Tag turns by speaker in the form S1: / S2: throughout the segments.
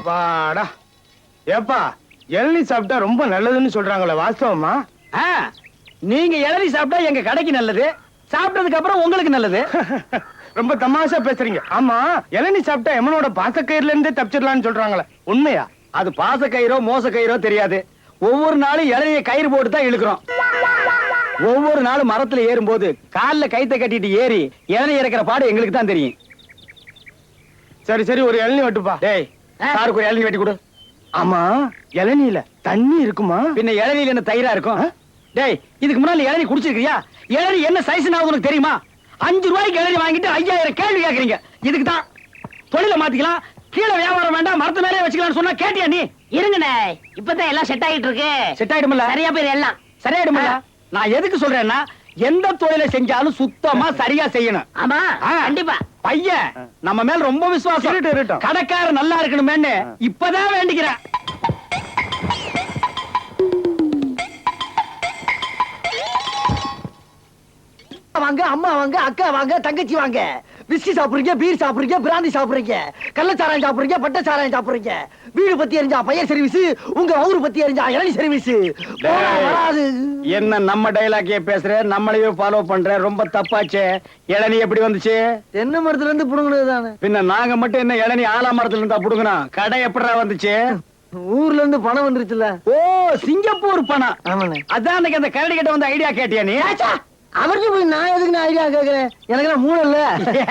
S1: அப்பாடா. ஏப்பா இளநீ சாப்பிட்டா ரொம்ப நல்லதுன்னு சொல்றாங்களே, வாஸ்தவமா?
S2: நீங்க இளநீ சாப்பிட்டா எங்க கடைக்கு நல்லது, சாப்பிட்டதுக்கு அப்புறம் உங்களுக்கு நல்லது.
S1: ரொம்ப தமாஷா பேசுறீங்க. ஆமா, இளநீ சாப்பிட்டா எமனோட பாசக்கயிறுல இருந்தே தப்பிச்சிடலாம்னு சொல்றாங்களே, உண்மையா?
S2: அது பாச கயிறோ மோச கயிறோ தெரியாது. ஒவ்வொரு நாளும் இளநிய கயிறு போட்டு தான் இழுக்கிறோம். ஒவ்வொரு நாளும் மரத்துல ஏறும்போது கால்ல கைத்த கட்டிட்டு ஏறி இளநீ இறக்கிற பாடு எங்களுக்கு தான் தெரியும்.
S1: சரி சரி, ஒரு இளநீ வெட்டுப்பா.
S2: டேய், சாருக்கு ஒரு இளநீ வெட்டி கொடு.
S1: ஆமா, இளநீல தண்ணி இருக்குமா?
S2: பின்ன இளநீல என்ன தயிரா இருக்கும்? டேய், இதுக்கு முன்னாடி இளநீ குடிச்சிருக்கியா? இளநீ என்ன சைஸ் உனக்கு தெரியுமா? 5 ரூபாய்க்கு இளநீ வாங்கிட்டு 5000 கேள்வி கேக்குறீங்க. இதுக்கு தான் தொழில மாத்திக்கலாம், கீழே வியாபாரம் வேண்டாம், மரத்து மேலே வச்சுக்கலாம்னு சொன்னா கேட்டியா நீ?
S3: இருங்கண்ணே, இப்பதான் எல்லாம் செட் ஆகிட்டு இருக்கு.
S2: செட் ஆயிடும்ல?
S3: சரியா போயிரு எல்லாம்.
S2: சரியாயிடும்ல? நான் எதுக்கு சொல்றேன்னா, எந்த தொழிலை செஞ்சாலும் சுத்தமா சரியா செய்யணும்.
S3: ஆமா, கண்டிப்பா.
S2: பையன் நம்ம மேல ரொம்ப விசுவாசம். கடைக்காரர் நல்லா இருக்கணுமேன்னு இப்பதான் வேண்டிக்கிறேன்.
S4: வாங்க, அம்மா வாங்க, அக்கா வாங்க, தங்கச்சி வாங்க. விஸ்கி சாப்பிடுறீங்க, பீர் சாப்பிடுறீங்க, பிராந்தி சாப்பிடுறீங்க, கள்ளச்சாராயம் சாப்பிடுறீங்க, பட்ட சாராயம் சாப்பிடுறீங்க. வீடு பத்தி எரிஞ்சா பையன் சர்வீஸ், உங்க ஊரு பத்தி எரிஞ்சா இளநீ சர்வீஸ். வராது.
S2: என்ன நம்ம டைலாக்கே பேசுற, நம்மளையே ஃபாலோ பண்ற, ரொம்ப தப்பாச்சே. இளநீ எப்படி வந்துச்சு?
S4: தென்னை மரத்துல இருந்து புடுங்கினது தானே.
S2: பின்ன நாங்க மட்டும் என்ன இளநீ ஆலா மரத்துல இருந்தா புடுங்கணும்? கடை எப்படா வந்துச்சு?
S4: ஊர்ல இருந்து பணம் வந்துருச்சுல.
S2: ஓ, சிங்கப்பூர் பணம்.
S4: ஆமாண்ணே.
S2: அதான் அன்னைக்கு அந்த கரடி கிட்ட வந்து ஐடியா கேட்டியா நீ?
S4: அவருக்கு போய் நான் எதுக்கு ஐடியா கேக்குறேன்? எனக்கு மூளை இல்ல.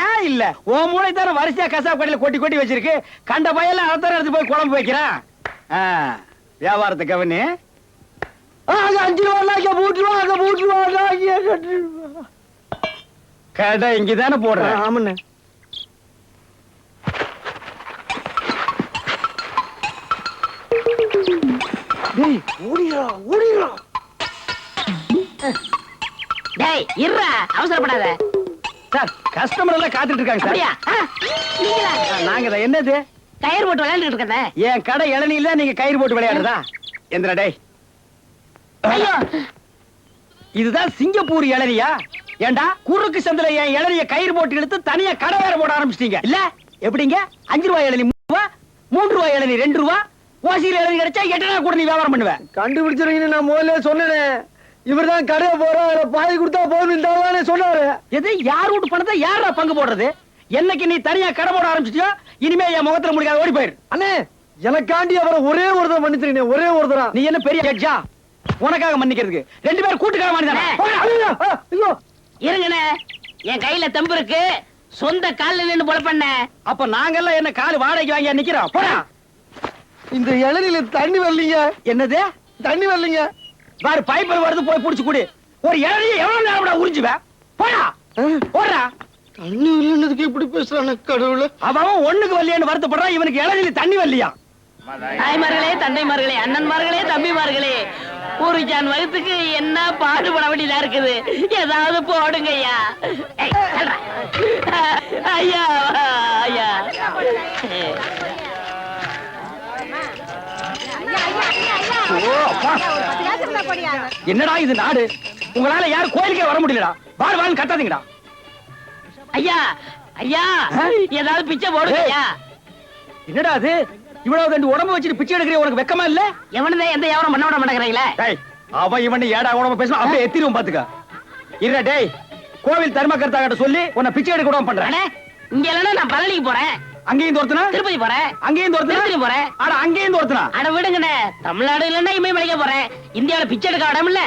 S2: ஏன் இல்ல? உன் மூளை தானே வரிசையா கசாப் கடையில கொட்டி கொட்டி வச்சிருக்கு. கண்ட பையெல்லாம் அத்தனை எடுத்து போய் குழம்பு வைக்கிறான். வியாபாரத்தை கவனி.
S4: 5 ரூபா போட்டுருவா.
S2: கடை இங்கதானே போடுறேன்.
S4: ஆமாண்ணே. ஓடிடா.
S3: டேய், இருடா, அவசரப்படாத.
S2: சார், கஸ்டமர் எல்லாம் காத்துட்டு இருக்காங்க சார்.
S3: அப்படியா? நீங்களா?
S2: நாங்க தான். என்னது?
S3: கயிறு போட்டு விளையாண்டுட்டு இருக்கதே.
S2: என் கடை இளநீல நீங்க கயிறு போட்டு விளையாடுறதா? எந்திரா டேய்.
S3: ஐயோ,
S2: இதுதான் சிங்கப்பூர் இளநியா? ஏண்டா, குறுக்கு சந்தில என் இளநிய கயிறு போட்டு இழுத்து தனியா கடை வேற போட ஆரம்பிச்சிட்டீங்க இல்ல? எப்படிங்க? 5 ரூபாய் இளநீ 3 ரூபா, 3 ரூபாய் இளநீ 2 ரூபா, ஓசியில் இளநீ கிடைச்சா 8 நாள் கூட நீ வியாபாரம் பண்ணுவேன்.
S4: கண்டுபிடிச்சிருக்கீங்க. நான் முதல்ல சொன்னேன், இவர்தான் கடையை போற பாய் கொடுத்தா போதும் சொன்னாரு.
S2: எது? யார் வீட்டு பணத்தை யாரா பங்கு போடுறது? என்னைக்கு நீ தனியா கடை போட ஆரம்பிச்சிட்டியோ, இனிமே என் முகத்துல முடிக்காத, ஓடி போயிரு.
S4: அண்ணே, எனக்காண்டி அவரை ஒரே ஒருத்தர் மன்னிச்சிருக்கீங்க, ஒரே ஒருத்தரா.
S2: நீ என்ன பெரிய ஜட்ஜா உனக்காக மன்னிக்கிறதுக்கு? 2 பேரும் கூட்டுக்கார மாட்டானே.
S3: இருங்கண்ணே, என் கையில தெம்பு இருக்கு, சொந்த கால்ல நின்னு போல பண்ண.
S2: அப்ப நாங்கெல்லாம் என்ன கால் வாடகைக்கு வாங்கி நிக்கிறோம்? போடா.
S4: இந்த இளநில தண்ணி வரலீங்க.
S2: என்னது?
S4: தண்ணி வரலீங்க.
S2: வேற பைப்பில் வருது, போய் புடிச்சு குடி. ஒரு இளநியை எவ்வளவு நேரம் உறிஞ்சுவ? போடா, போடா.
S4: தண்ணி வரலன்னதுக்கு இப்படி பேசுறானே கடவுளே.
S2: அவன் ஒண்ணுக்கு வரலையான்னு வருத்தப்படுறான், இவனுக்கு இளநில தண்ணி வரலையா?
S3: தாய்மார்களே, தந்தைமார்களே, அண்ணன்மார்களே, தம்பிமார்களே, ஒரு ஜான் வகுத்துக்கு என்ன பாடுபட வேண்டியதா இருக்குது. ஏதாவது போடுங்க ஐயா. ஐயா, ஐயா.
S2: என்னடா இது நாடு? உங்களால யாரும் கோயிலுக்கே வர முடியலடா. வாழ் வாழ் கட்டாதீங்கடா.
S3: ஐயா, ஐயா, ஏதாவது பிச்சை போடுங்க ஐயா.
S2: என்னடா அது? இவ்வளவு ரெண்டு உடம்பு வச்சுட்டு பிச்சை எடுக்கிற உனக்கு வெக்கமா இல்ல?
S3: எவனதான் எந்த வியாபாரம் பண்ண விட மாட்டேங்கிறீங்களே.
S2: அவன் இவன் ஏடா உடம்பு பேசணும், அப்படியே எத்திரும் பாத்துக்க. இல்ல டேய், கோவில் தர்மகர்த்தா கிட்ட சொல்லி உன்னை பிச்சை எடுக்க விடாம பண்றேன்.
S3: இங்க இல்லன்னா நான் பழனிக்கு போறேன்.
S2: அங்கேயும் தோர்த்தனா?
S3: திருப்பதி போறேன்.
S2: அங்கேயும் தோர்த்தனா?
S3: திருப்பதி போறேன்.
S2: அட அங்கேயும் தோர்த்தனா?
S3: அட விடுங்கண்ணே, தமிழ்நாடு இல்லன்னா இமயமலைக்கு போறேன். இந்தியாவில பிச்சை எடுக்க இடம் இல்ல.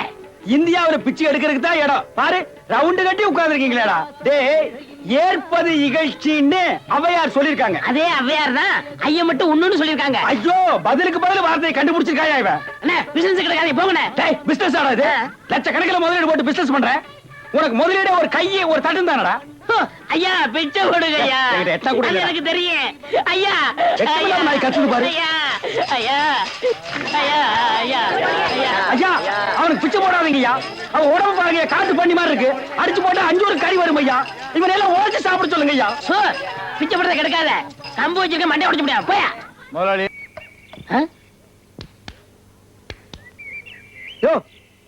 S2: இந்தியாவில பிச்சை எடுக்கிறதுக்கு தான் இடம். பாரு, ரவுண்டு கட்டி உட்கார்ந்துருக்கீங்களேடா. டேய், ஏற்பது இகழ்ச்சின்னு ஔவையார் சொல்லிருக்காங்க.
S3: அதே ஔவையார் தான் ஐயா மட்டும் ஒண்ணுன்னு சொல்லிருக்காங்க.
S2: ஐயோ, பதிலுக்கு பதில் வார்த்தையை கண்டுபிடிச்சிருக்காயா இவன்?
S3: அண்ணே, பிசினஸ் கிடைக்காதீங்க போங்கண்ணே.
S2: டேய், பிசினஸ் ஆடா இது? லட்சக்கணக்கில் முதலீடு போட்டு பிசினஸ் பண்றேன். உனக்கு முதலீடு ஒரு கையை ஒரு தட்டும் தானடா.
S3: ஐயா, பிச்சை கொடுங்க ஐயா. எனக்கு தெரியும் ஐயா.
S2: கத்துது பாரு.
S3: ஐயா, ஐயா, ஐயா, ஐயா,
S2: ஐயா, அவனுக்கு பிச்சை போடாதீங்க ஐயா. அவன் உடம்பு பாருங்க, காட்டு பண்ணி மாதிரி இருக்கு. அடிச்சு போட்டா 5 ஒரு கறி வரும் ஐயா. இவன் எல்லாம் உழைச்சு சாப்பிட சொல்லுங்க ஐயா.
S3: பிச்சை போடுறத கிடைக்காத. கம்பு வச்சிருக்க மண்டை உடைச்சு முடியாது. போயா
S1: முதலாளி.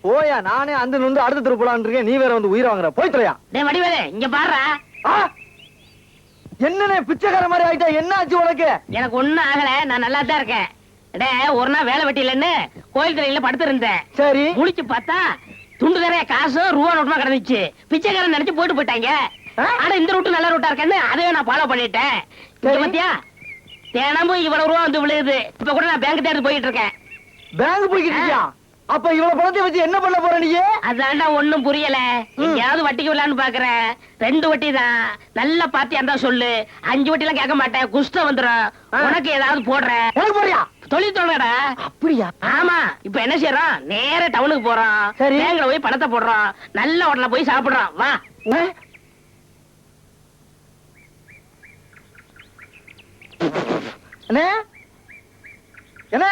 S4: போயா, நானே அந்த நொந்து அடுத்த திருப்பலான் இருக்கேன். நீ வேற வந்து உயிரை வாங்குற. போய் தொலையா.
S3: டேய் வடிவேலு, இங்க பாருடா.
S4: என்னண்ணே பிச்சைக்கார மாதிரி ஆயிட்டா, என்ன ஆச்சு உனக்கு?
S3: எனக்கு ஒண்ணும் ஆகல, நான் நல்லா தான் இருக்கேன். டே, ஒரு நாள் வேலை வெட்டி இல்லைன்னு கோயில் தலையில படுத்து இருந்தேன்.
S4: சரி,
S3: முழிச்சு பார்த்தா துண்டு நிறைய காசு ரூபா நோட்டுமா கிடந்துச்சு. பிச்சைக்காரன் நினைச்சு போயிட்டு போயிட்டாங்க. ஆனா இந்த ரூட்டு நல்ல ரூட்டா இருக்கேன்னு அதையே நான் ஃபாலோ பண்ணிட்டேன். இங்க பாத்தியா, தினமும் இவ்வளவு ரூபா வந்து விழுகுது. இப்ப கூட நான் பேங்க் தேடி போயிட்டு இருக்கேன்.
S4: பேங்க் போய்கிட்டு இருக்கியா? அப்ப இவ்வளவு பணத்தை வச்சு என்ன பண்ண போற நீ?
S3: அதான்டா ஒண்ணும் புரியல. எங்கயாவது வட்டிக்கு விடலான்னு பாக்குறேன். 2 வட்டி தான். நல்லா பாத்தியா இருந்தா சொல்லு. 5 வட்டி எல்லாம் கேட்க மாட்டேன், குஷ்டம் வந்துடும். உனக்கு ஏதாவது போடுறேன்.
S4: எனக்கு போறியா?
S3: தொழில் தொடங்கடா.
S4: அப்படியா?
S3: ஆமா, இப்ப என்ன செய்யறோம், நேர டவுனுக்கு போறோம்.
S4: சரி.
S3: பேங்க்ல போய் பணத்தை போடுறோம். நல்ல ஹோட்டல்ல போய் சாப்பிடுறோம். வா.
S4: அண்ணே, என்ன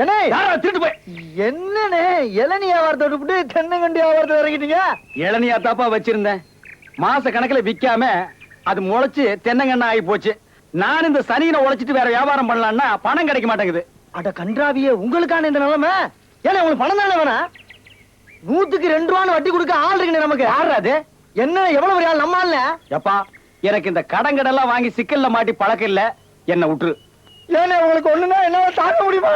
S4: என்ன
S2: யாரா திருட்டு போய்
S4: என்னண்ணே இளநீ வியாபாரத்தை விட்டுவிட்டு தென்னங்கண்டி வியாபாரத்தை இறங்கிட்டீங்க?
S2: இளநியா தாப்பா வச்சிருந்தேன். மாச கணக்குல விக்காம அது முளைச்சு தென்னங்கண்ணா ஆகி போச்சு. நான் இந்த சனியில உழைச்சிட்டு வேற வியாபாரம் பண்ணலாம்னா பணம் கிடைக்க மாட்டேங்குது.
S4: அட கன்றாவியே, உங்களுக்கான இந்த நிலைமை. ஏன்னா உங்களுக்கு பணம் தானே வேணா? 100க்கு 2 ரூபான்னு வட்டி கொடுக்க ஆள் இருக்குண்ணே நமக்கு.
S2: யாரு அது?
S4: என்ன எவ்வளவு பெரிய ஆள் நம்ம ஆள்ல?
S2: எப்பா, எனக்கு இந்த கடங்கடெல்லாம் வாங்கி சிக்கல்ல மாட்டி பழக்கம் இல்ல, என்ன விட்டுரு.
S4: ஏன்னா உங்களுக்கு ஒண்ணுன்னா என்னால தாங்க முடியுமா?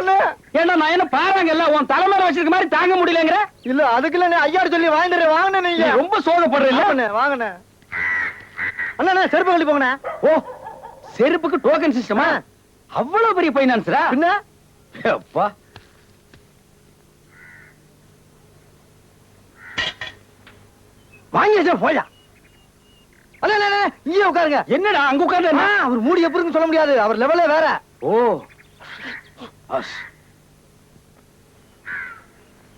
S2: ஏன்னா நான் என்ன பாருங்கல்ல, உன் தலைமையில வச்சிருக்க மாதிரி தாங்க முடியலங்கிற.
S4: இல்ல அதுக்குள்ள ஐயாரு சொல்லி வாங்கிட்டு வாங்கினேன். நீங்க
S2: நீ ரொம்ப சோகப்படுறீங்க.
S4: வாங்கினே அண்ணா, செருப்பு கழட்டி போங்கண்ணே.
S2: ஓ, செருப்புக்கு டோக்கன் சிஸ்டமா? அவ்வளவு பெரிய பைனான்ஸ்ரா?
S4: என்ன
S2: அப்பா,
S4: வாங்கி வச்சா போயா? அண்ணா இங்கே உட்காருங்க.
S2: என்னடா அங்க உட்கார்ந்து என்ன?
S4: அவர் மூடி எப்படி இருக்குன்னு சொல்ல முடியாது, அவர் லெவலே வேற.
S2: ஓ,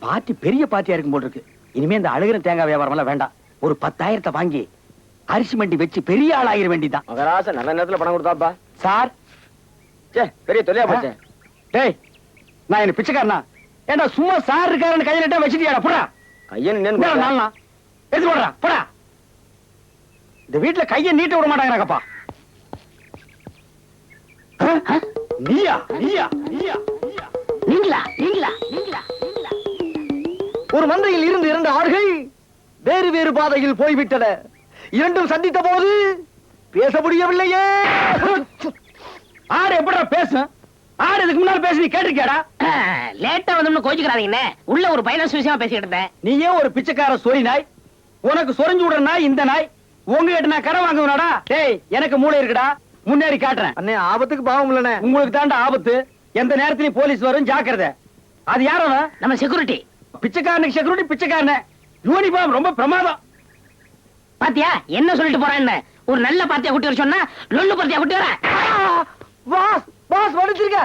S2: பாட்டி பெரிய பாட்டியா இருக்கும் போல இருக்கு. இனிமே இந்த அழுகிற தேங்காய் வியாபாரம் எல்லாம் வேண்டாம். ஒரு 10,000 வாங்கி அரிசி மண்டி வச்சு பெரிய ஆள் ஆகிற வேண்டிதான்.
S1: மகராச நல்ல நேரத்துல பணம் கொடுத்தாப்பா.
S2: சார்,
S1: பெரிய தொல்லையா போச்சு.
S2: டேய், நான் என்ன பிச்சைக்காரனா? ஏண்டா சும்மா சார் இருக்காருன்னு கையில நட்டா வச்சிட்டியாடா? போடா,
S1: கையன்
S2: எடுத்து போடுறா, போடா. இந்த வீட்டுல கையை நீட்ட விட மாட்டாங்கப்பா. நீயா நீயா நீயா
S3: நீங்களா நீங்களா நீங்களா நீங்களா?
S4: ஒரு மந்தையில் இருந்து 2 ஆடுகள் வேறு வேறு பாதையில் போய்விட்டன. இரண்டும் சந்தித்த போது பேச முடியவில்லையே.
S2: ஆடு எப்படிடா பேசும்? ஆடு இதுக்கு முன்னால பேசி நீ கேட்டிருக்கியாடா?
S3: லேட்டா வந்தோம்னு கோச்சுக்கிறாதீங்கண்ணே. உள்ள ஒரு பைனான்ஸ் விஷயமா பேசிக்கிட்டு இருந்தேன்.
S2: நீயே ஒரு பிச்சைக்கார சொறி நாய். உனக்கு சொரிஞ்சு விடுற நாய் இந்த நாய். உங்ககிட்ட நான் கடன் வாங்குவேனாடா? டேய், எனக்கு மூளை இருக்குடா, முன்னேறி காட்டுறேன்.
S4: அண்ணே, ஆபத்துக்கு பாவம் இல்லனே.
S2: உங்களுக்கு தாண்டா ஆபத்து. எந்த நேரத்திலயும் போலீஸ் வரும், ஜாக்கிரதை. அது யாரோ?
S3: நம்ம செக்யூரிட்டி.
S2: பிச்சைக்காரனுக்கு செக்யூரிட்டி பிச்சைக்காரன. யூனிஃபார்ம் ரொம்ப பிரமாதம்.
S3: பாத்தியா என்ன சொல்லிட்டு போறான்னு? ஒரு நல்ல பார்ட்டியா கூட்டி வர சொன்னா லொல்லு பார்ட்டியா கூட்டி வர.
S4: பாஸ் பாஸ் வடிச்சிருக்க.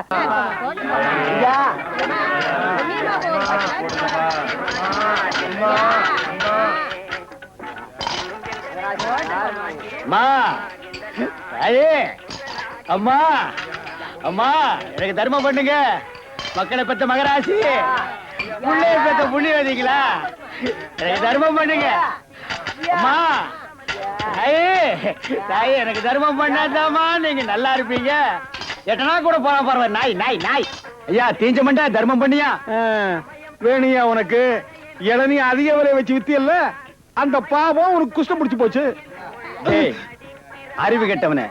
S4: ஐயா,
S2: அம்மா, தாயே, அம்மா, அம்மா, எனக்கு தர்மம் பண்ணுங்க. மக்களை பெத்த மகராசி, புள்ளைய பெத்த புண்ணியவதிகளா, எனக்கு தர்மம் பண்ணுங்க. அம்மா, தாயே, தாயே, எனக்கு தர்மம் பண்ணாதாமா நீங்க நல்லா இருப்பீங்க. எட்டனா கூட போனா பரவாயில்ல. நாய் நாய் நாய். ஐயா, தீஞ்ச மண்டா, தர்மம் பண்ணியா?
S1: வேணியா உனக்கு இளநீ அதிக விலை வச்சு வித்தியல்ல, அந்த பாவம் உனக்கு குஷ்டம் பிடிச்சு போச்சு.
S2: ஏய், அறிவு கெட்டவனே,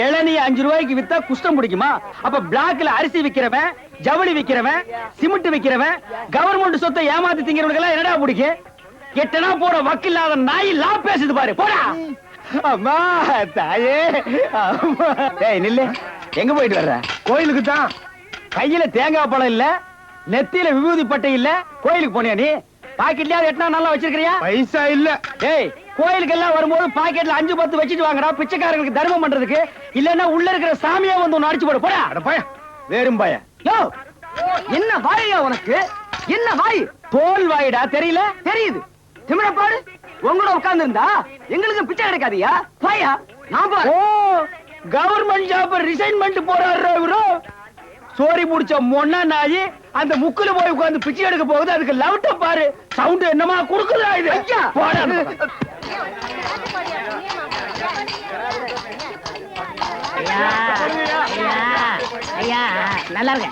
S2: இளநீ 5 ரூபாய்க்கு வித்தா குஷ்டம் பிடிக்குமா? அப்ப பிளாக்ல அரிசி விக்கிறவன், ஜவுளி விக்கிறவன், சிமெண்ட் விக்கிறவன், கவர்மெண்ட் சொத்தை ஏமாத்தி திங்கிறவனுக்கு எல்லாம் என்னடா பிடிக்கும்? எட்டனா போற வக்கில்லாத நாய் லா பேசுது பாரு, போடா.
S1: அம்மா, தாயே, அம்மா.
S2: டேய் நில்லு, எங்க போயிட்டு வர்ற?
S1: கோயிலுக்கு தான்.
S2: கையில தேங்காய் பழம் இல்ல, நெத்தியில விபூதி பட்டை இல்ல, கோயிலுக்கு போனியா நீ? பாக்கெட்லயாவது எட்டனா நல்லா வச்சிருக்கிறியா?
S1: பைசா இல்ல.
S2: டேய், கோயிலுக்கு எல்லாம் வரும்போது பாக்கெட்ல 5 10 வச்சிட்டு வாங்கடா, பிச்சைக்காரங்களுக்கு தர்மம் பண்றதுக்கு. இல்லன்னா உள்ள இருக்கிற சாமியா வந்து ஒன்னு அடிச்சு போடு, போடா.
S1: அட பய, வேறும் பய.
S4: யோ, என்ன வாயா உனக்கு? என்ன வாய்?
S2: தோல் வாயிடா, தெரியல?
S4: தெரியுது. திமிரப்பாடு உங்களோட உட்கார்ந்து இருந்தா எங்களுக்கு பிச்சை கிடைக்காதியா? வாயா, நான் பாரு.
S2: ஓ, கவர்மெண்ட் ஜாப் ரிசைன் பண்ணிட்டு போறாரு இவரு. சோரி முடிச்ச மொன்னா நாயி அந்த முக்குல போய் உட்கார்ந்து பிச்சை எடுக்க போகுது. அதுக்கு லவுட்ட பாரு, சவுண்ட் என்னமா குடுக்குதா இது?
S4: ஐயா,
S2: போடா.
S3: ஐயா, ஐயா, ஐயா, நல்லா இருக்க.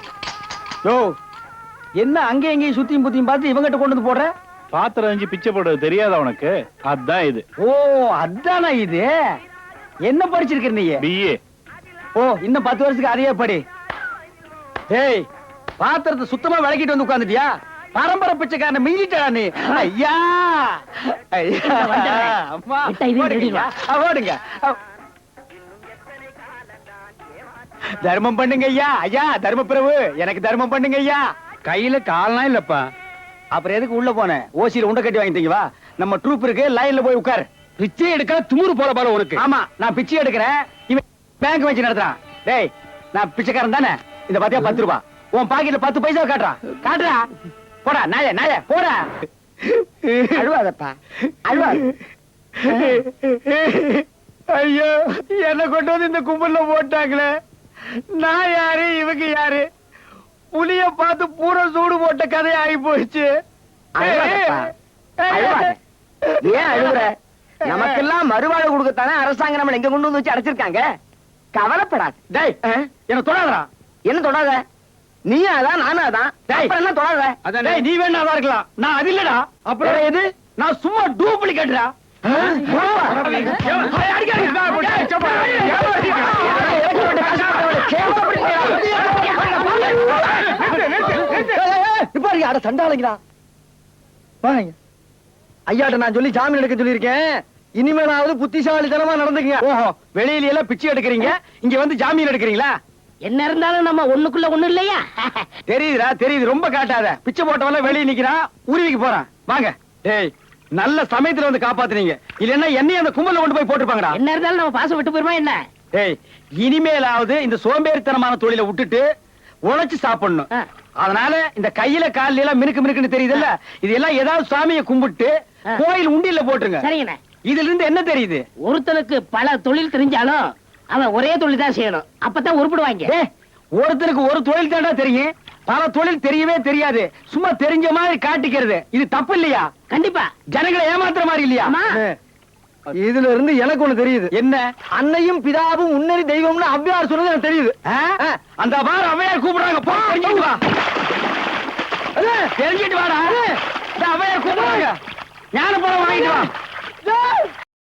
S2: யோ, என்ன அங்க எங்கேயும் சுத்தியும் புத்தியும் பார்த்து இவங்கிட்ட கொண்டு வந்து போடுற?
S1: பாத்திரம் அஞ்சு பிச்சை போடுறது தெரியாதா உனக்கு? அதான் இது.
S2: ஓ, அதானா இது? என்ன படிச்சிருக்க நீ
S1: பிஏ.
S2: ஓ இன்னும் 10 வருஷத்துக்கு அதையே படி. ஏய் பாத்திரத்தை சுத்தமா விளக்கிட்டு வந்து உட்கார்ந்துட்டியா? பரம்பரை பிச்சைக்காரன் மிஞ்சிட்டா நீ. ஐயா ஐயா அம்மா
S3: விட்டா இதையும்
S2: ஓடுங்க.
S3: திருடிடுவா.
S2: ஓடுங்க. தர்மம் பண்ணுங்க ஐயா. ஐயா தர்மப்பிரபு எனக்கு தர்மம் பண்ணுங்க ஐயா. கையில கால்லாம் இல்லப்பா. அப்புறம் எதுக்கு உள்ள போனேன்? ஓசியில உண்டை கட்டி வாங்கிட்டீங்க வா. நம்ம ட்ரூப் இருக்கு, லைன்ல போய் உட்கார்.
S1: பிச்சை எடுக்கிற துமுறு போல பாரு உனக்கு.
S2: ஆமா நான் பிச்சை எடுக்கிறேன், இவன் பேங்க் வச்சு நடத்துறான். டேய் நான் பிச்சைக்காரன் தானே? இந்த பாத்தியா 10 ரூபாய் உன் பாக்கெட்ல 10 பைசா காட்டுறா. காட்டுறா போடா நாய நாய போடா.
S4: அழுவாதப்பா அழுவாத.
S2: ஐயோ என்ன கொண்டு வந்து இந்த கும்பல்ல போட்டாங்களே. நான் யாரு இவங்க யாரு? புலிய பார்த்து பூரா சூடு போட்ட கதை ஆகி போயிடுச்சு.
S4: அழுவாதப்பா, அழுவாத. ஏன் அழுகுற? நமக்கெல்லாம் மறுவாழ்வு கொடுக்கத்தானே அரசாங்கம் நம்மள எங்க கொண்டு வந்து வச்சு அடைச்சிருக்காங்க. கவலைப்படாது.
S2: டேய் என்ன தொடாதடா.
S4: என்ன தொடாத? நீயும் அதான் நானும் அதான்.
S2: டேய்.
S4: அப்புறம் என்ன தொடாத?
S2: டேய் நீ வேணா தான் இருக்கலாம், நான் அது இல்லடா. அப்புறம்
S4: வேற
S2: எது? நான் சும்மா டூப்ளிகேட்டா.
S4: சண்டாளங்களா ஐயாட்ட நான் சொல்லி ஜாமீன் எடுக்க சொல்லியிருக்கேன். இனிமேலாவது புத்திசாலித்தனமா நடந்துக்கங்க.
S2: ஓஹோ வெளியில எல்லாம் பிச்சை எடுக்கிறீங்க, இங்க வந்து ஜாமீன் எடுக்கிறீங்களா?
S3: என்ன இருந்தாலும் நம்ம ஒண்ணுக்குள்ள ஒண்ணு இல்லையா?
S2: தெரியுதுடா தெரியுது, ரொம்ப காட்டாத. பிச்சை போட்டவன வெளிய நிக்கிறான், உருவிக்கு போறான். வாங்க. டேய் நல்ல சமயத்துல வந்து காப்பாத்துனீங்க, இல்லன்னா என்னைய அந்த கும்பல்ல கொண்டு போய் போட்டுருப்பாங்கடா.
S3: என்ன இருந்தாலும் நம்ம பாசம் விட்டு போயிருமா என்ன?
S2: டேய் இனிமேலாவது இந்த சோம்பேறித்தனமான தொழிலை விட்டுட்டு உழைச்சு சாப்பிடணும்.
S3: ஆ.
S2: அதனால இந்த கையில கால்ல எல்லாம் மினுக்கு மினுக்குன்னு தெரியுதுல்ல, இது எல்லாம் ஏதாவது சாமியை கும்பிட்டு
S3: ஆ.
S2: கோயில் உண்டியல்ல போட்டுருங்க.
S3: சரிங்கண்ணே.
S2: இதுல இருந்து என்ன தெரியுது?
S3: ஒருத்தனுக்கு பல தொழில் தெரிஞ்சாலும் அவன் ஒரே தொழில் தான் செய்யணும், அப்பதான் உருப்பிடுவாங்க.
S2: டேய், ஒருத்தருக்கு ஒரு தொழில் தாண்டா தெரியும், பல தொழில் தெரியவே தெரியாது. சும்மா தெரிஞ்ச மாதிரி காட்டிக்கிறது இது தப்பு இல்லையா?
S3: கண்டிப்பா.
S2: ஜனங்களை ஏமாத்துற மாதிரி இல்லையா?
S3: ஆமா.
S4: இதுல இருந்து எனக்கு ஒண்ணு தெரியுது.
S2: என்ன?
S4: அன்னையும் பிதாவும் உன்னறி தெய்வம்னு அவ்வையார் சொன்னது எனக்கு தெரியுது.
S2: ஆ? அந்த பார் அவையார் கூப்பிடுறாங்க, போ தெரிஞ்சிட்டு வா. தெரிஞ்சிட்டு வாடா. இந்த அவையார் கூப்பிடுறாங்க, ஞான பழம் வாங்கிட்டு வா.